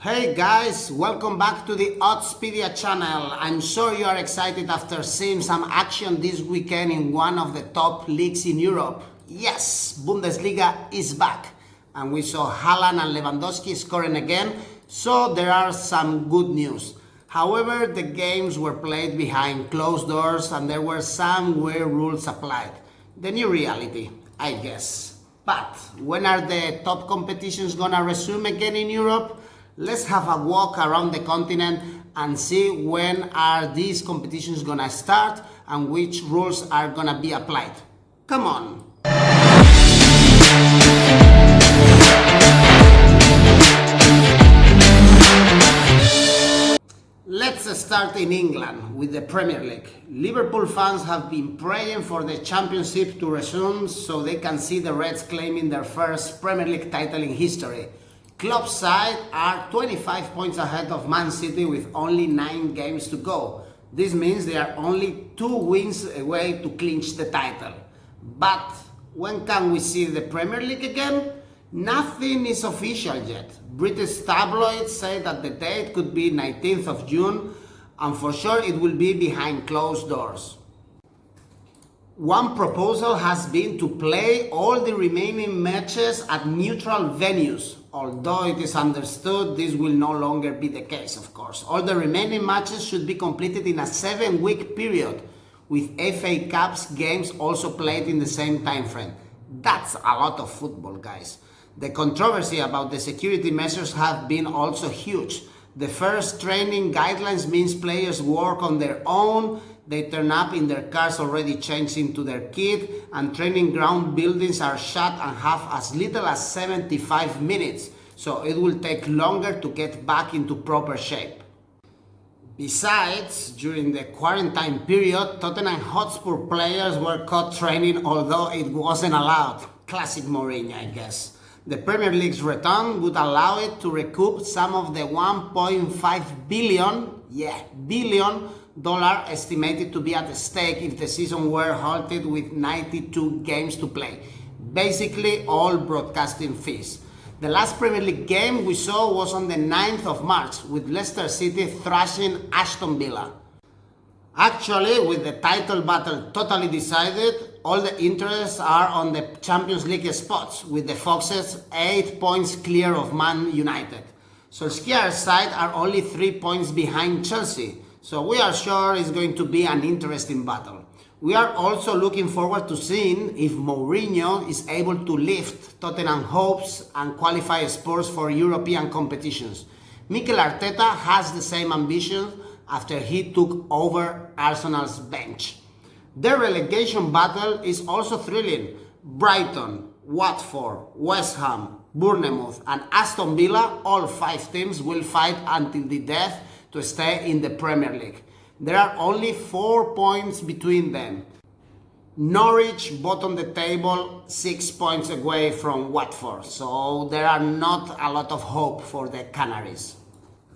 Hey guys, welcome back to the Oddspedia channel. I'm sure you are excited after seeing some action this weekend in one of the top leagues in Europe. Yes, Bundesliga is back, and we saw Haaland and Lewandowski scoring again, so there are some good news. However, the games were played behind closed doors and there were some weird rules applied. The new reality, I guess. But when are the top competitions gonna resume again in Europe? Let's have a walk around the continent and see when are these competitions gonna start and which rules are gonna be applied. Come on! Let's start in England with the Premier League. Liverpool fans have been praying for the Championship to resume so they can see the Reds claiming their first Premier League title in history. Club side are 25 points ahead of Man City with only 9 games to go. This means they are only 2 wins away to clinch the title. But when can we see the Premier League again? Nothing is official yet. British tabloids say that the date could be 19th of June, and for sure it will be behind closed doors. One proposal has been to play all the remaining matches at neutral venues, although it is understood this will no longer be the case, of course. All the remaining matches should be completed in a 7-week period, with FA Cups games also played in the same time frame. That's a lot of football, guys. The controversy about the security measures have been also huge. The first training guidelines means players work on their own, they turn up in their cars already changed into their kit, and training ground buildings are shut and have as little as 75 minutes, so it will take longer to get back into proper shape. Besides, during the quarantine period, Tottenham Hotspur players were caught training although it wasn't allowed. Classic Mourinho, I guess. The Premier League's return would allow it to recoup some of the $1.5 billion estimated to be at stake if the season were halted with 92 games to play. Basically all broadcasting fees. The last Premier League game we saw was on the 9th of March with Leicester City thrashing Aston Villa. Actually, with the title battle totally decided, all the interests are on the Champions League spots, with the Foxes 8 points clear of Man United. Solskjaer's side are only 3 points behind Chelsea, so we are sure it's going to be an interesting battle. We are also looking forward to seeing if Mourinho is able to lift Tottenham hopes and qualify Spurs for European competitions. Mikel Arteta has the same ambition after he took over Arsenal's bench. The relegation battle is also thrilling. Brighton, Watford, West Ham, Bournemouth and Aston Villa, all 5 teams will fight until the death to stay in the Premier League. There are only 4 points between them. Norwich bottom the table 6 points away from Watford, so there are not a lot of hope for the Canaries.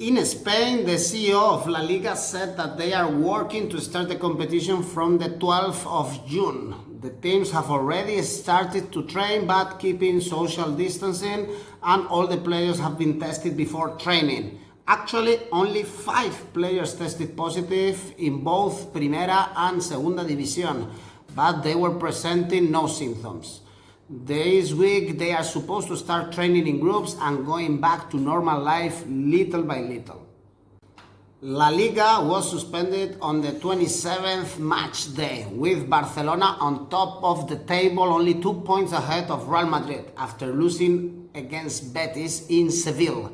In Spain, the CEO of La Liga said that they are working to start the competition from the 12th of June. The teams have already started to train but keeping social distancing, and all the players have been tested before training. Actually, only 5 players tested positive in both Primera and Segunda División, but they were presenting no symptoms. This week they are supposed to start training in groups and going back to normal life little by little. La Liga was suspended on the 27th match day, with Barcelona on top of the table, only 2 points ahead of Real Madrid after losing against Betis in Seville.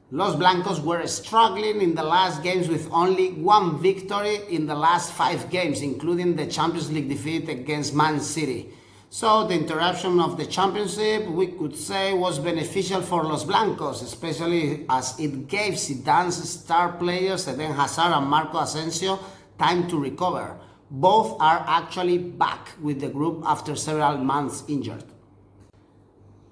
Los Blancos were struggling in the last games with only 1 victory in the last 5 games, including the Champions League defeat against Man City. So the interruption of the championship, we could say, was beneficial for Los Blancos, especially as it gave Zidane's star players Eden Hazard and Marco Asensio time to recover. Both are actually back with the group after several months injured.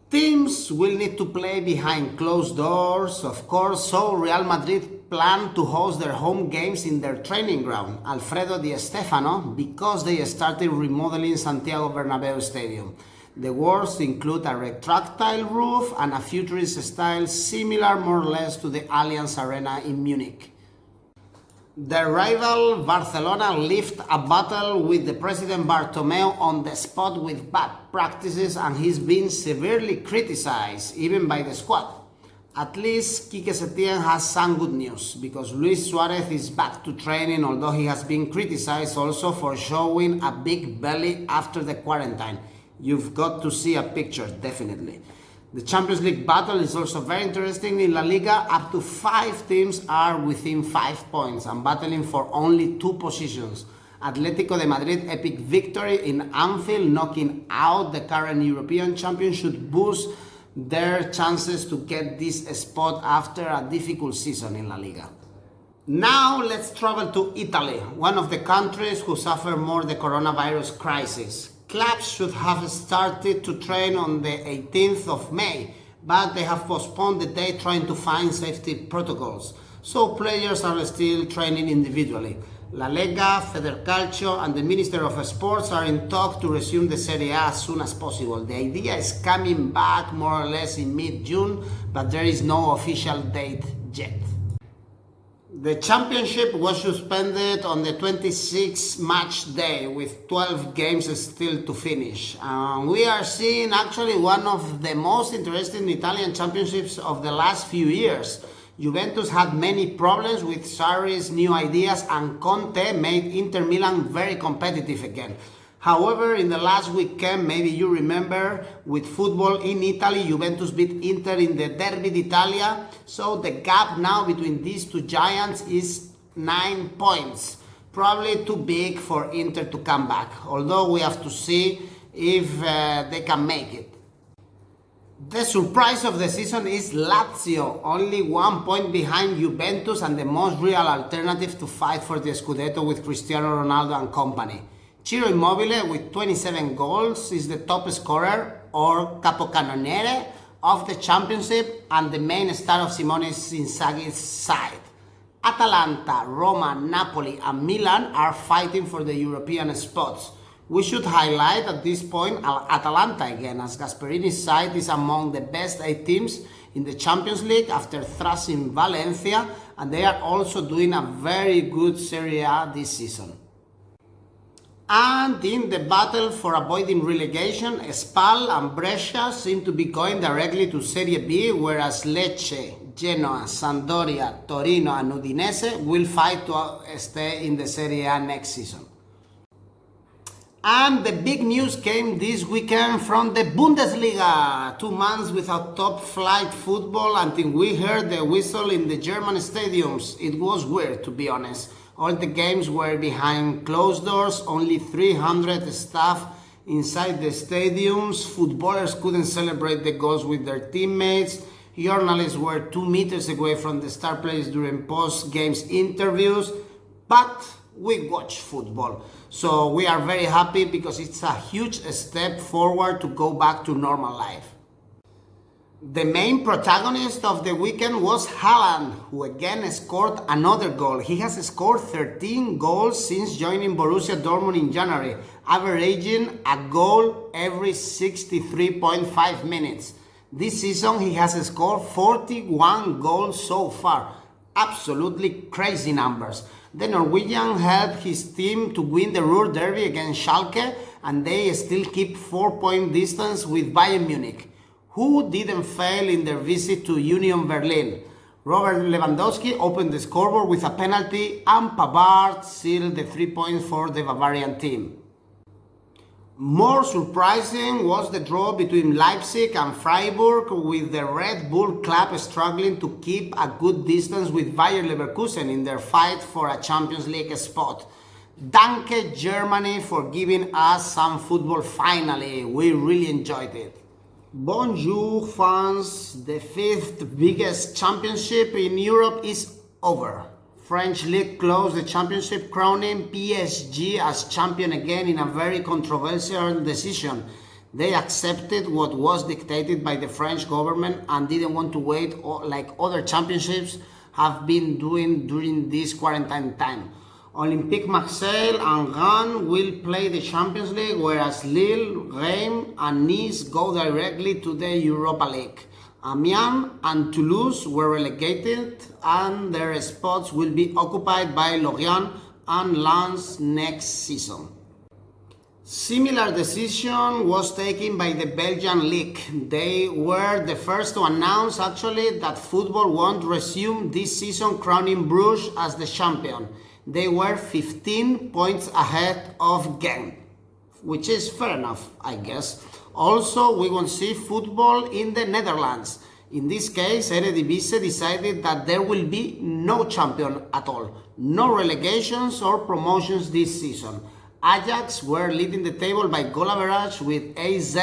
Teams will need to play behind closed doors, of course, so Real Madrid plan to host their home games in their training ground, Alfredo Di Stéfano, because they started remodeling Santiago Bernabéu Stadium. The works include a retractile roof and a futurist style similar more or less to the Allianz Arena in Munich. The rival Barcelona left a battle with the president Bartomeu on the spot with bad practices, and he's been severely criticized, even by the squad. At least Quique Setién has some good news, because Luis Suarez is back to training, although he has been criticized also for showing a big belly after the quarantine. You've got to see a picture, definitely. The Champions League battle is also very interesting. In La Liga, up to 5 teams are within 5 points and battling for only 2 positions. Atletico de Madrid epic victory in Anfield, knocking out the current European champion, should boost their chances to get this spot after a difficult season in La Liga. Now let's travel to Italy, one of the countries who suffer more the coronavirus crisis. Clubs should have started to train on the 18th of May, but they have postponed the date trying to find safety protocols. So players are still training individually. La Liga, Federcalcio and the Minister of Sports are in talk to resume the Serie A as soon as possible. The idea is coming back more or less in mid-June, but there is no official date yet. The championship was suspended on the 26th match day with 12 games still to finish. We are seeing actually one of the most interesting Italian championships of the last few years. Juventus had many problems with Sarri's new ideas, and Conte made Inter Milan very competitive again. However, in the last weekend, maybe you remember, with football in Italy, Juventus beat Inter in the Derby d'Italia. So the gap now between these two giants is 9 points. Probably too big for Inter to come back, although we have to see if they can make it. The surprise of the season is Lazio, only 1 point behind Juventus and the most real alternative to fight for the Scudetto with Cristiano Ronaldo and company. Ciro Immobile, with 27 goals, is the top scorer or capocannoniere of the championship and the main star of Simone Inzaghi's side. Atalanta, Roma, Napoli and Milan are fighting for the European spots. We should highlight at this point Atalanta again, as Gasperini's side is among the best 8 teams in the Champions League after thrashing Valencia, and they are also doing a very good Serie A this season. And in the battle for avoiding relegation, Spal and Brescia seem to be going directly to Serie B, whereas Lecce, Genoa, Sampdoria, Torino and Udinese will fight to stay in the Serie A next season. And the big news came this weekend from the Bundesliga. 2 months without top-flight football until we heard the whistle in the German stadiums. It was weird, to be honest. All the games were behind closed doors, only 300 staff inside the stadiums. Footballers couldn't celebrate the goals with their teammates. Journalists were 2 meters away from the star players during post-games interviews. But we watch football. So we are very happy because it's a huge step forward to go back to normal life. The main protagonist of the weekend was Haaland, who again scored another goal. He has scored 13 goals since joining Borussia Dortmund in January, averaging a goal every 63.5 minutes. This season he has scored 41 goals so far. Absolutely crazy numbers. The Norwegian helped his team to win the Ruhr Derby against Schalke, and they still keep 4-point distance with Bayern Munich, who didn't fail in their visit to Union Berlin. Robert Lewandowski opened the scoreboard with a penalty, and Pavard sealed the 3 points for the Bavarian team. More surprising was the draw between Leipzig and Freiburg, with the Red Bull club struggling to keep a good distance with Bayer Leverkusen in their fight for a Champions League spot. Danke Germany for giving us some football finally. We really enjoyed it. Bonjour fans, the 5th biggest championship in Europe is over. French League closed the championship, crowning PSG as champion again in a very controversial decision. They accepted what was dictated by the French government and didn't want to wait like other championships have been doing during this quarantine time. Olympique Marseille and Rennes will play the Champions League, whereas Lille, Reims and Nice go directly to the Europa League. Amiens and Toulouse were relegated and their spots will be occupied by Lorient and Lens next season. Similar decision was taken by the Belgian League. They were the first to announce actually that football won't resume this season, crowning Bruges as the champion. They were 15 points ahead of Genk, which is fair enough, I guess. Also, we won't see football in the Netherlands. In this case, Eredivisie decided that there will be no champion at all, no relegations or promotions this season. Ajax were leading the table by goal average with AZ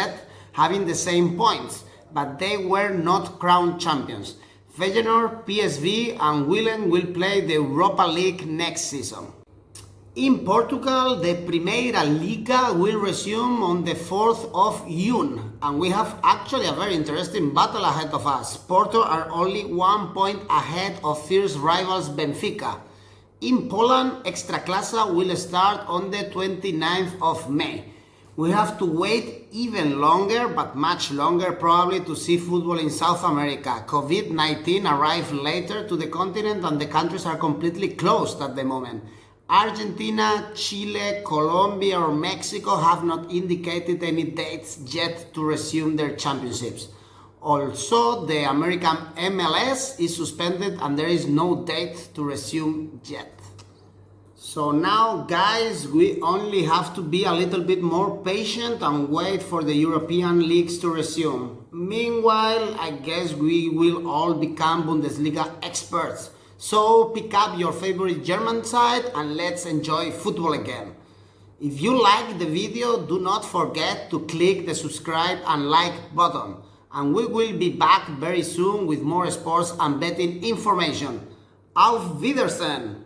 having the same points, but they were not crowned champions. Feyenoord, PSV and Willem will play the Europa League next season. In Portugal, the Primeira Liga will resume on the 4th of June, and we have actually a very interesting battle ahead of us. Porto are only 1 point ahead of fierce rivals Benfica. In Poland, Ekstraklasa will start on the 29th of May. We have to wait even longer, but much longer probably, to see football in South America. COVID-19 arrived later to the continent and the countries are completely closed at the moment. Argentina, Chile, Colombia or Mexico have not indicated any dates yet to resume their championships. Also, the American MLS is suspended and there is no date to resume yet. So now, guys, we only have to be a little bit more patient and wait for the European leagues to resume. Meanwhile, I guess we will all become Bundesliga experts. So pick up your favorite German side and let's enjoy football again. If you like the video, do not forget to click the subscribe and like button. And we will be back very soon with more sports and betting information. Auf Wiedersehen!